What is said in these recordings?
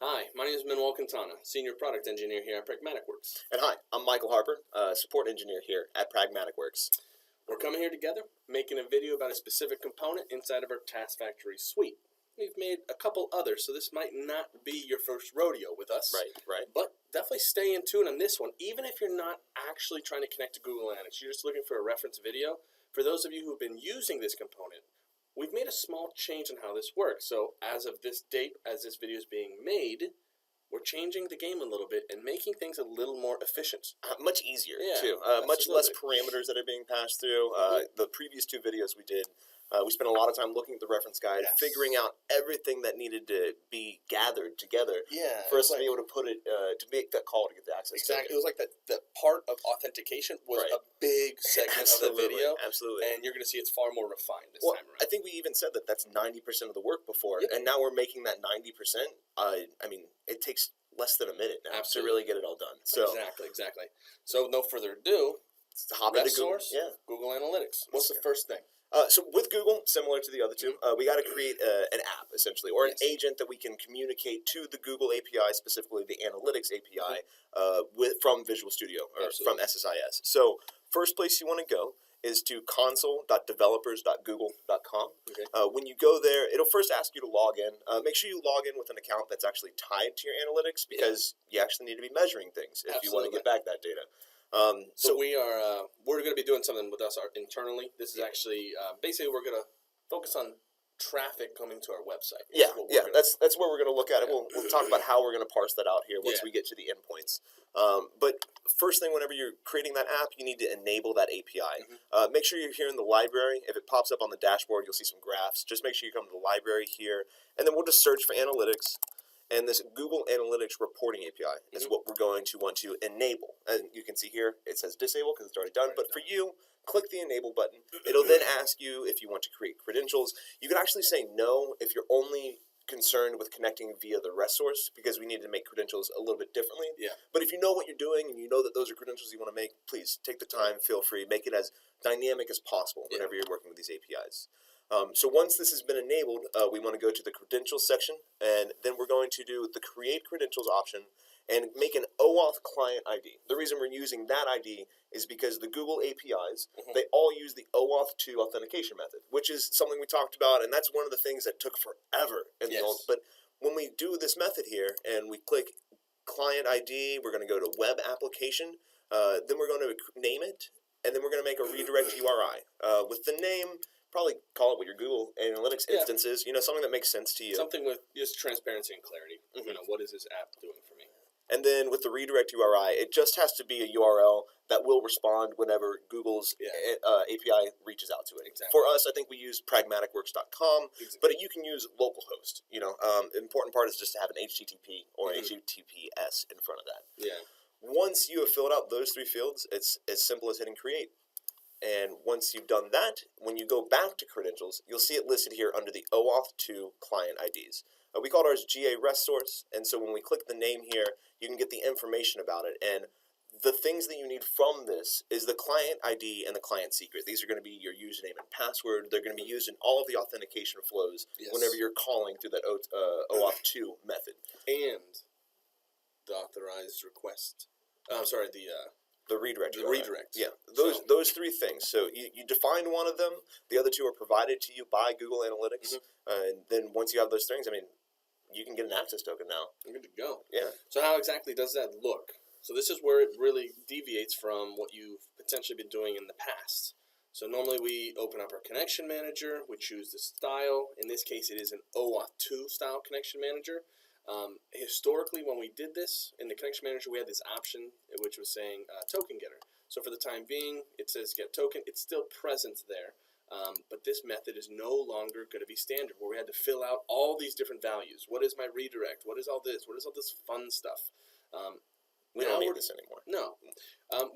Hi, my name is Manuel Quintana, Senior Product Engineer here at Pragmatic Works. And hi, I'm Michael Harper, Support Engineer here at Pragmatic Works. We're coming here together, making a video about a specific component inside of our Task Factory suite. We've made a couple others, so this might not be your first rodeo with us. Right. But definitely stay in tune on this one, even if you're not actually trying to connect to Google Analytics. You're just looking for a reference video. For those of you who've been using this component, we've made a small change in how this works. So as of this date, as this video is being made, we're changing the game a little bit and making things a little more efficient. Much easier, Yeah, too. Much less parameters that are being passed through. The previous two videos we did, we spent a lot of time looking at the reference guide, figuring out everything that needed to be gathered together for us to be able to put it, to make that call to get the access. Exactly. It was like the part of authentication was a big segment of the video. Absolutely. And you're going to see it's far more refined this time around. I think we even said that that's 90% of the work before, and now we're making that 90%. I mean, it takes less than a minute now to really get it all done. So Exactly. So no further ado, hop into Google. Google Analytics. What's the first thing? So with Google, similar to the other two, we got to create an app, essentially, or an agent that we can communicate to the Google API, specifically the Analytics API, from Visual Studio, or from SSIS. So first place you want to go is to console.developers.google.com. When you go there, it'll first ask you to log in. Make sure you log in with an account that's actually tied to your analytics, because you actually need to be measuring things if you want to get back that data. So we're going to be doing something with us internally. This is actually basically we're going to focus on traffic coming to our website. That's where we're going to look at it. We'll talk about how we're going to parse that out here once we get to the endpoints. But first thing, whenever you're creating that app, you need to enable that API. Make sure you're here in the library. If it pops up on the dashboard, you'll see some graphs. Just make sure you come to the library here, and then we'll just search for analytics. And this Google Analytics Reporting API is what we're going to want to enable. And you can see here, it says disable because it's already done. But for you, click the enable button. It'll then ask you if you want to create credentials. You can actually say no if you're only concerned with connecting via the REST source, because we need to make credentials a little bit differently. But if you know what you're doing and you know that those are credentials you want to make, please take the time, feel free, make it as dynamic as possible whenever you're working with these APIs. So once this has been enabled, we want to go to the credentials section, and then we're going to do the create credentials option and make an OAuth client ID. The reason we're using that ID is because the Google APIs, they all use the OAuth 2 authentication method, which is something we talked about, and that's one of the things that took forever in the old. But when we do this method here and we click client ID, we're going to go to web application, then we're going to name it, and then we're going to make a redirect URI. With the name, probably call it what your Google Analytics instance is, something that makes sense to you. Something with just transparency and clarity. What is this app doing for me? And then with the redirect URI, it just has to be a URL that will respond whenever Google's API reaches out to it. For us, I think we use pragmaticworks.com, but you can use localhost. The important part is just to have an HTTP or HTTPS in front of that. Once you have filled out those three fields, it's as simple as hitting create. And once you've done that, when you go back to credentials, you'll see it listed here under the OAuth 2 client IDs. We called ours GA REST source, and so when we click the name here, you can get the information about it. And the things that you need from this is the client ID and the client secret. These are going to be your username and password. They're going to be used in all of the authentication flows whenever you're calling through that OAuth 2 method. And the authorized request. The redirect. The redirect. Yeah, those three things. So you define one of them. The other two are provided to you by Google Analytics. And then once you have those things, you can get an access token now. You're good to go. Yeah. So how exactly does that look? So this is where it really deviates from what you've potentially been doing in the past. So normally we open up our connection manager. We choose the style. In this case, it is an OAuth 2 style connection manager. Historically, when we did this in the connection manager, we had this option which was saying token getter. So for the time being, it says get token. It's still present there, but this method is no longer going to be standard, where we had to fill out all these different values. What is my redirect? What is all this? What is all this fun stuff? We don't need this anymore. No.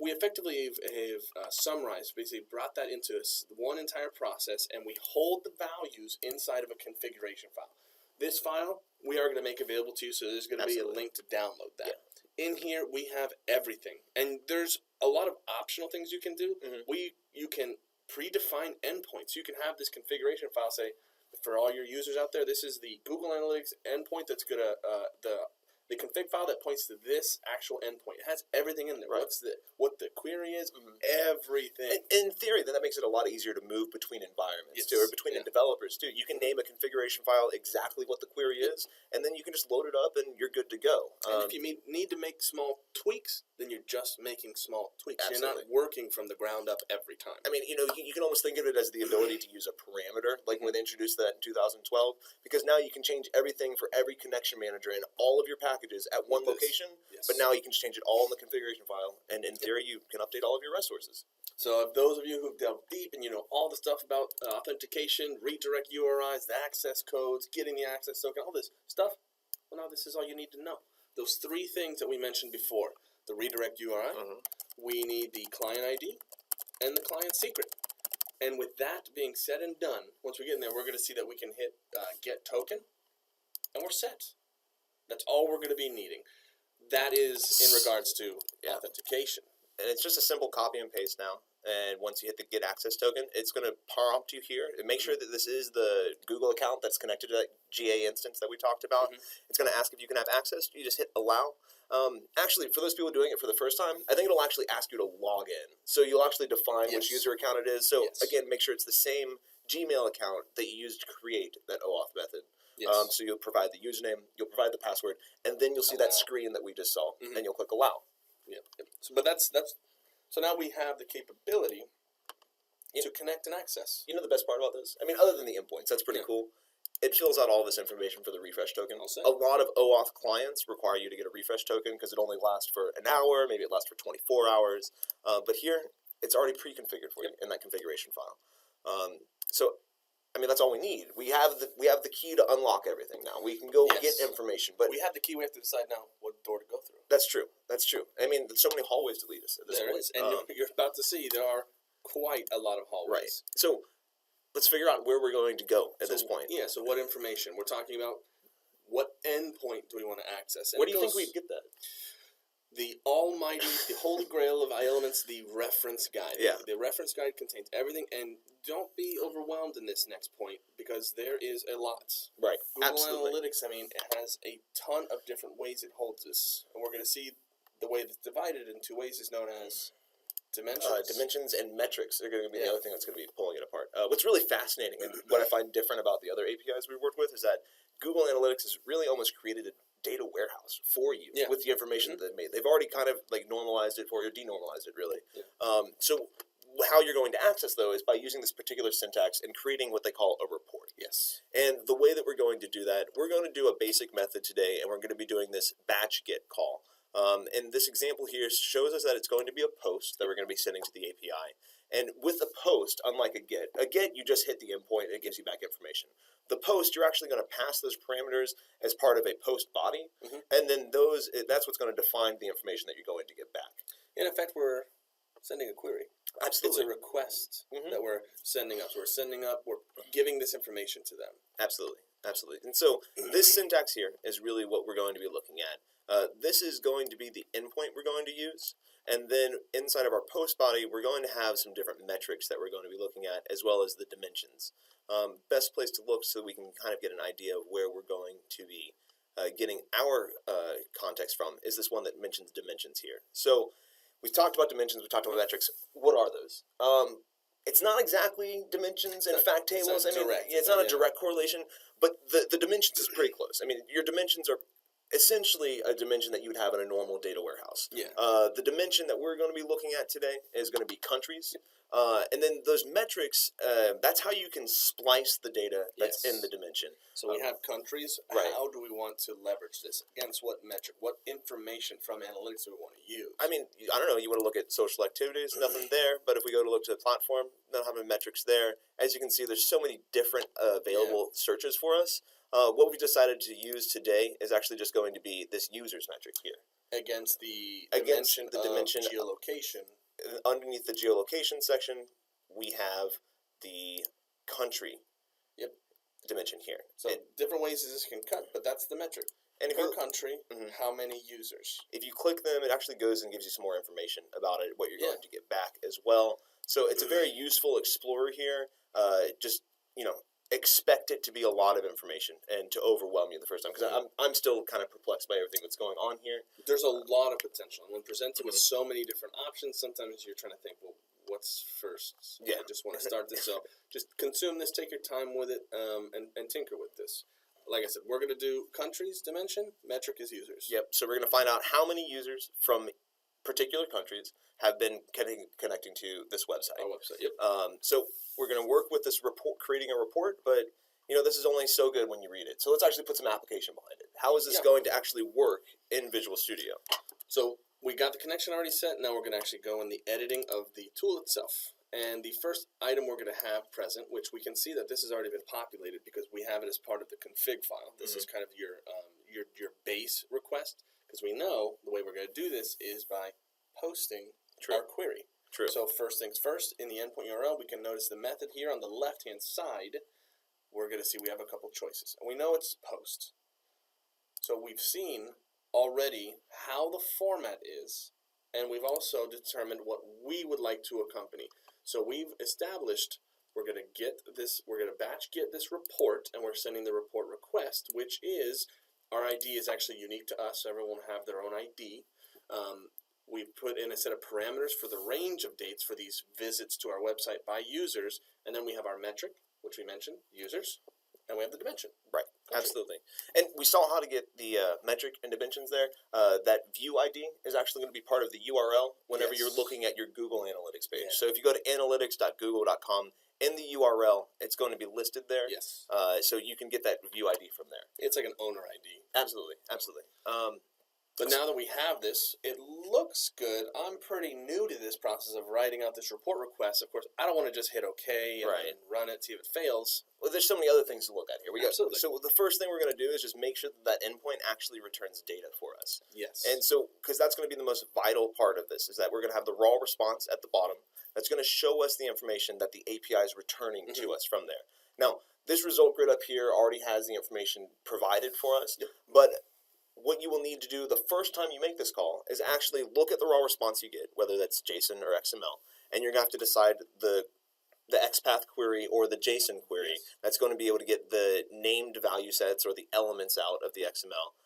We effectively have summarized, basically brought that into one entire process, and we hold the values inside of a configuration file. This file we are going to make available to you, so there's going to be a link to download that. In here, we have everything, and there's a lot of optional things you can do. You can predefine endpoints. You can have this configuration file say, for all your users out there, this is the Google Analytics endpoint that's going to, the the config file that points to this actual endpoint. It has everything in there. Right. What the query is, everything. In theory, then that makes it a lot easier to move between environments too, or between the developers too. You can name a configuration file exactly what the query is, and then you can just load it up and you're good to go. And if you need to make small tweaks, then you're just making small tweaks. Absolutely. You're not working from the ground up every time. I mean, you can almost think of it as the ability to use a parameter, like when they introduced that in 2012, because now you can change everything for every connection manager in all of your packages at one location, but now you can just change it all in the configuration file, and in theory, you can update all of your REST sources. So if those of you who've delved deep and you know all the stuff about authentication, redirect URIs, the access codes, getting the access token, all this stuff, well, now this is all you need to know. Those three things that we mentioned before, the redirect URI, we need the client ID, and the client secret. And with that being said and done, once we get in there, we're going to see that we can hit get token, and we're set. That's all we're going to be needing. That is in regards to authentication. And it's just a simple copy and paste now. And once you hit the get access token, it's going to prompt you here and make sure that this is the Google account that's connected to that GA instance that we talked about. It's going to ask if you can have access. You just hit allow. Actually, for those people doing it for the first time, I think it'll actually ask you to log in. So you'll actually define which user account it is. So again, make sure it's the same Gmail account that you used to create that OAuth method. So you'll provide the username, you'll provide the password, and then you'll see that screen that we just saw, and you'll click allow. So, but that's so now we have the capability to connect and access. You know the best part about this? I mean, other than the endpoints, that's pretty cool. It fills out all this information for the refresh token. A lot of OAuth clients require you to get a refresh token because it only lasts for an hour, maybe it lasts for 24 hours. But here, it's already pre-configured for you in that configuration file. So, I mean, that's all we need. We have the key to unlock everything now. We can go get information, but we have the key. We have to decide now what door to go through. That's true. That's true. I mean, there's so many hallways to lead us at this point. There is, and you're about to see there are quite a lot of hallways. Right. So let's figure out where we're going to go at this point. Yeah. So what information we're talking about? What endpoint do we want to access? And where do you think we'd get that? The almighty, the holy grail of elements, the reference guide. Yeah. The reference guide contains everything, and don't be overwhelmed in this next point because there is a lot. Right. Google Absolutely. Analytics, I mean, it has a ton of different ways it holds this, and we're going to see the way that's divided in two ways is known as dimensions. Dimensions and metrics are going to be the other thing that's going to be pulling it apart. What's really fascinating and what I find different about the other APIs we've worked with is that Google Analytics has really almost created a data warehouse for you with the information that they've made. They've already kind of like normalized it for you, denormalized it really. So how you're going to access though is by using this particular syntax and creating what they call a report. Yes. And the way that we're going to do that, we're going to do a basic method today, and we're going to be doing this batch get call. And this example here shows us that it's going to be a post that we're going to be sending to the API. And with a post, unlike a get you just hit the endpoint and it gives you back information. The post, you're actually going to pass those parameters as part of a post body, and then that's what's going to define the information that you're going to get back. And in fact, we're sending a query. Absolutely. It's a request that we're sending up. So we're giving this information to them. Absolutely. Absolutely. And so this syntax here is really what we're going to be looking at. This is going to be the endpoint we're going to use. And then inside of our post body, we're going to have some different metrics that we're going to be looking at, as well as the dimensions. Best place to look so we can kind of get an idea of where we're going to be getting our context from is this one that mentions dimensions here. So we've talked about dimensions, we've talked about metrics. What are those? It's not exactly dimensions and fact tables. It's not a direct correlation, but the dimensions is pretty close. I mean, your dimensions are essentially a dimension that you would have in a normal data warehouse. The dimension that we're going to be looking at today is going to be countries. And then those metrics, that's how you can splice the data that's in the dimension. So we have countries. Right. How do we want to leverage this? Against what metric? What information from analytics do we want to use? I mean, I don't know. You want to look at social activities, nothing there. But if we go to look to the platform, don't have any metrics there. As you can see, there's so many different available searches for us. What we decided to use today is actually just going to be this users metric here. Against the dimension of geolocation. Underneath the geolocation section, we have the country dimension here. So different ways this can cut, but that's the metric. And per country, how many users? If you click them, it actually goes and gives you some more information about it, what you're going to get back as well. So it's a very useful explorer here. Just, expect it to be a lot of information and to overwhelm you the first time, because I'm still kind of perplexed by everything that's going on here. There's a lot of potential, and when presented with so many different options, sometimes you're trying to think, well, what's first? Yeah. I just want to start this. So just consume this, take your time with it, and tinker with this. Like I said, we're going to do countries, dimension, metric is users. Yep. So we're going to find out how many users from particular countries have been connecting to this website. Our website, yep. So we're going to work with this report, creating a report, but this is only so good when you read it. So let's actually put some application behind it. How is this going to actually work in Visual Studio? So we got the connection already set. Now we're going to actually go in the editing of the tool itself. And the first item we're going to have present, which we can see that this has already been populated because we have it as part of the config file. This is kind of your base request, because we know the way we're going to do this is by posting our query. True. So first things first, in the endpoint URL, we can notice the method here on the left-hand side. We're going to see we have a couple choices. And we know it's post. So we've seen already how the format is, and we've also determined what we would like to accompany. So we've established we're going to batch get this report, and we're sending the report request, which is, our ID is actually unique to us. Everyone will have their own ID. We've put in a set of parameters for the range of dates for these visits to our website by users, and then we have our metric, which we mentioned, users, and we have the dimension. Right, absolutely. And we saw how to get the metric and dimensions there. That view ID is actually going to be part of the URL whenever you're looking at your Google Analytics page. So if you go to analytics.google.com, in the URL, it's going to be listed there. Yes. So you can get that view ID from there. It's like an owner ID. Absolutely, absolutely. But now that we have this, it looks good. I'm pretty new to this process of writing out this report request. Of course, I don't want to just hit OK and run it, see if it fails. Well, there's so many other things to look at here. Absolutely. So the first thing we're going to do is just make sure that endpoint actually returns data for us. Yes. And so, because that's going to be the most vital part of this, is that we're going to have the raw response at the bottom. That's going to show us the information that the API is returning to us from there. Now, this result grid up here already has the information provided for us, but what you will need to do the first time you make this call is actually look at the raw response you get, whether that's JSON or XML, and you're going to have to decide the XPath query or the JSON query that's going to be able to get the named value sets or the elements out of the XML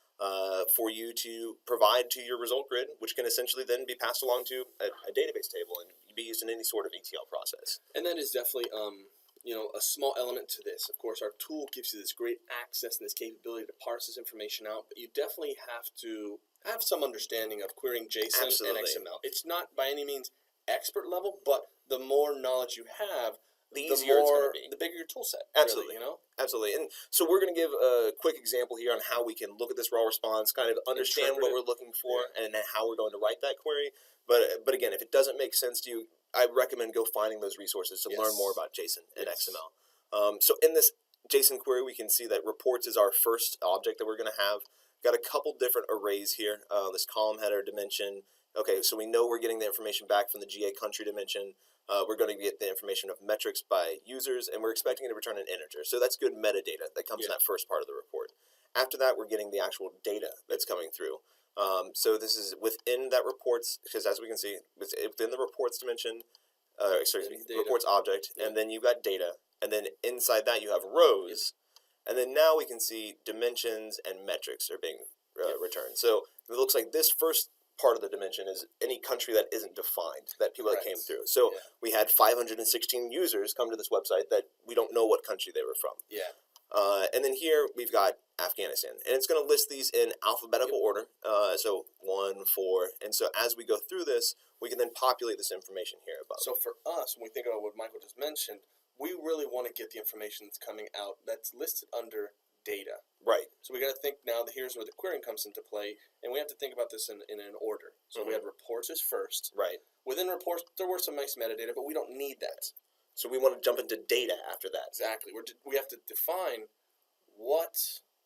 for you to provide to your result grid, which can essentially then be passed along to a database table and be used in any sort of ETL process. And that is definitely a small element to this. Of course, our tool gives you this great access and this capability to parse this information out, but you definitely have to have some understanding of querying JSON and XML. It's not by any means expert level, but the more knowledge you have, the easier it's going to be. The bigger your tool set. Absolutely. Really, Absolutely. And so we're going to give a quick example here on how we can look at this raw response, kind of understand what we're looking for, and then how we're going to write that query. But again, if it doesn't make sense to you, I recommend go finding those resources to learn more about JSON and XML. So in this JSON query, we can see that reports is our first object that we're going to have. Got a couple different arrays here. This column header dimension. Okay, so we know we're getting the information back from the GA country dimension. We're going to get the information of metrics by users, and we're expecting it to return an integer. So that's good metadata that comes in that first part of the report. After that, we're getting the actual data that's coming through. So this is within that reports, because as we can see, within the reports dimension, reports object, and then you've got data, and then inside that you have rows, and then now we can see dimensions and metrics are being returned. So it looks like this first part of the dimension is any country that isn't defined, that people that came through. So we had 516 users come to this website that we don't know what country they were from. And then here we've got Afghanistan, and it's going to list these in alphabetical order, so 1, 4, and so as we go through this, we can then populate this information here above. So for us, when we think about what Michael just mentioned, we really want to get the information that's coming out that's listed under data. Right. So we got to think now that here's where the querying comes into play, and we have to think about this in an order. So we had reports as first. Right. Within reports, there were some nice metadata, but we don't need that. So we want to jump into data after that. Exactly. We have to define what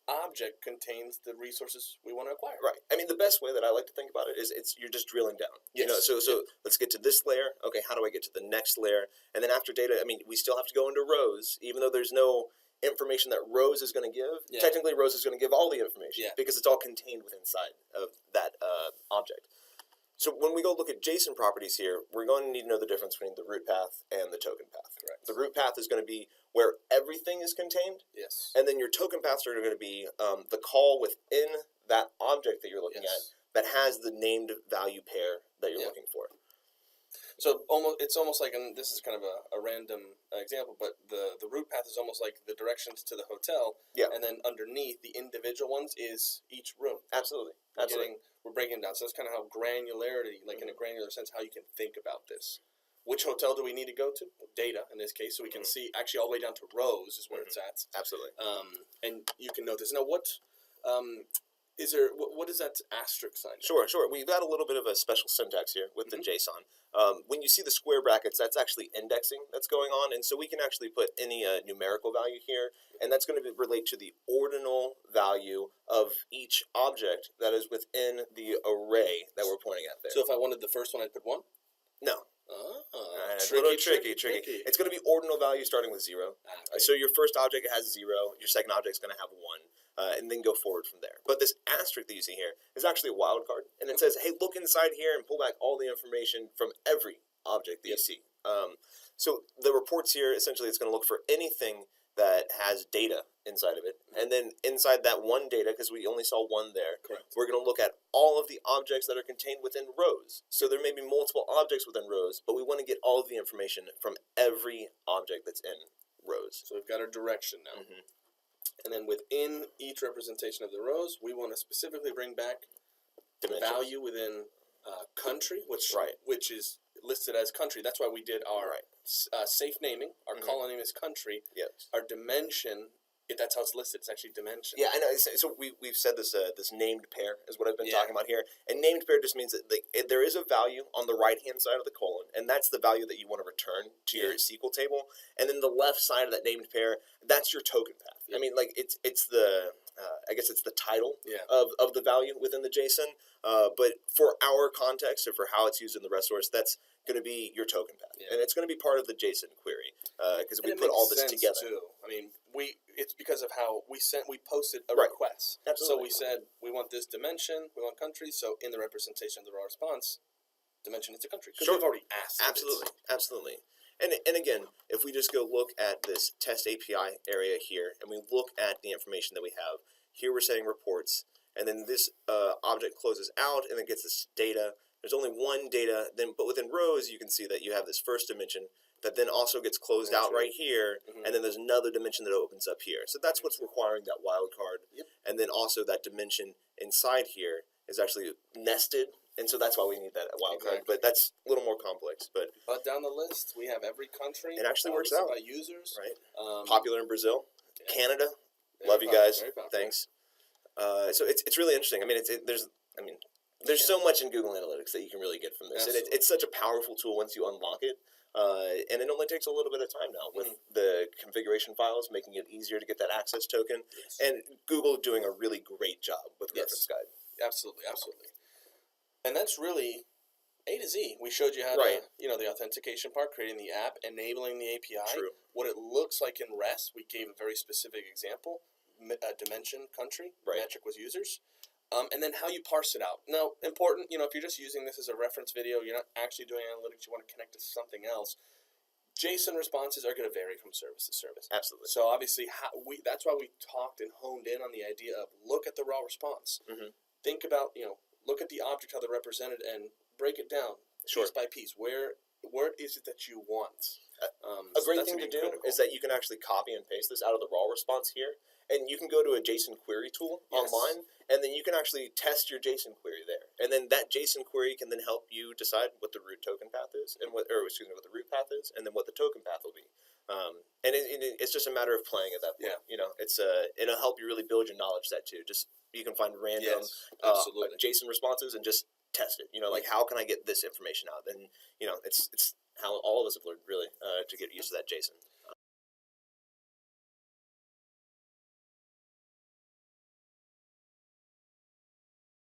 object contains the resources we want to acquire. Right. I mean, the best way that I like to think about it is you're just drilling down. Yes. So let's get to this layer. Okay, how do I get to the next layer? And then after data, I mean, we still have to go into rows, even though there's no information that rows is going to give. Technically, rows is going to give all the information because it's all contained within inside of that object. So when we go look at JSON properties here, we're going to need to know the difference between the root path and the token path. Correct. The root path is going to be where everything is contained, Yes. and then your token paths are going to be the call within that object that you're looking at that has the named value pair that you're looking for. So it's almost like, and this is kind of a random example, but the root path is almost like the directions to the hotel, and then underneath the individual ones is each room. Absolutely. We're breaking it down. So that's kind of how granularity, like in a granular sense, how you can think about this. Which hotel do we need to go to? Data in this case, so we can see actually all the way down to rows is where it's at. Absolutely. And you can note this. Now, what is there? What is that asterisk sign? Sure. We've got a little bit of a special syntax here with the JSON. When you see the square brackets, that's actually indexing that's going on, and so we can actually put any numerical value here, and that's going to relate to the ordinal value of each object that is within the array that we're pointing at there. So if I wanted the first one, I'd put 1? No. Tricky. It's going to be ordinal value starting with 0. So your first object has 0, your second object is going to have 1, and then go forward from there. But this asterisk that you see here is actually a wildcard, and it says, hey, look inside here and pull back all the information from every object that you see. So the reports here, essentially, it's going to look for anything that has data inside of it, and then inside that one data, because we only saw 1 there, we're going to look at all of the objects that are contained within rows. So there may be multiple objects within rows, but we want to get all of the information from every object that's in rows. So we've got our direction now. And then within each representation of the rows, we want to specifically bring back the value within country, which is listed as country. That's why we did our safe naming. Our column name is country. Yes. Our dimension, that's how it's listed. It's actually dimension. Yeah, I know. So we've said this this named pair is what I've been talking about here. And named pair just means that there is a value on the right-hand side of the colon, and that's the value that you want to return to your SQL table. And then the left side of that named pair, that's your token path. I mean, like it's the I guess it's the title of the value within the JSON. But for our context or for how it's used in the REST source, that's going to be your token path, and it's going to be part of the JSON query because we put all this together. Too. I mean, it's because of how we posted a request. Absolutely. So we said we want this dimension, we want country. So in the representation of the raw response, dimension is a country because we've already asked. Absolutely. And again, if we just go look at this test API area here, and we look at the information that we have here, we're setting reports, and then this object closes out and it gets this data. There's only one data, but within rows you can see that you have this first dimension that then also gets closed out right here, and then there's another dimension that opens up here. So that's what's requiring that wildcard, and then also that dimension inside here is actually nested, and so that's why we need that wildcard. But that's a little more complex. But down the list, we have every country. It actually works out. By users. Right. Popular in Brazil, Canada. Love you guys. Thanks. So it's really interesting. I mean, there's so much in Google Analytics that you can really get from this. And it's such a powerful tool once you unlock it. And it only takes a little bit of time now with the configuration files, making it easier to get that access token. And Google doing a really great job with Reference Guide. Absolutely. And that's really A to Z. We showed you how to, the authentication part, creating the app, enabling the API. True. What it looks like in REST, we gave a very specific example. Dimension, country, metric was users. And then how you parse it out. Now, important, if you're just using this as a reference video, you're not actually doing analytics, you want to connect to something else, JSON responses are going to vary from service to service. Absolutely. So obviously, that's why we talked and honed in on the idea of look at the raw response. Think about, look at the object, how they're represented, and break it down piece by piece. Where is it that you want? A great thing to do is that you can actually copy and paste this out of the raw response here. And you can go to a JSON query tool online, and then you can actually test your JSON query there. And then that JSON query can then help you decide what the root token path is, and what the root path is, and then what the token path will be. And it's just a matter of playing at that point. It'll help you really build your knowledge set too. Just you can find random JSON responses and just test it. Like how can I get this information out? And it's how all of us have learned really to get used to that JSON.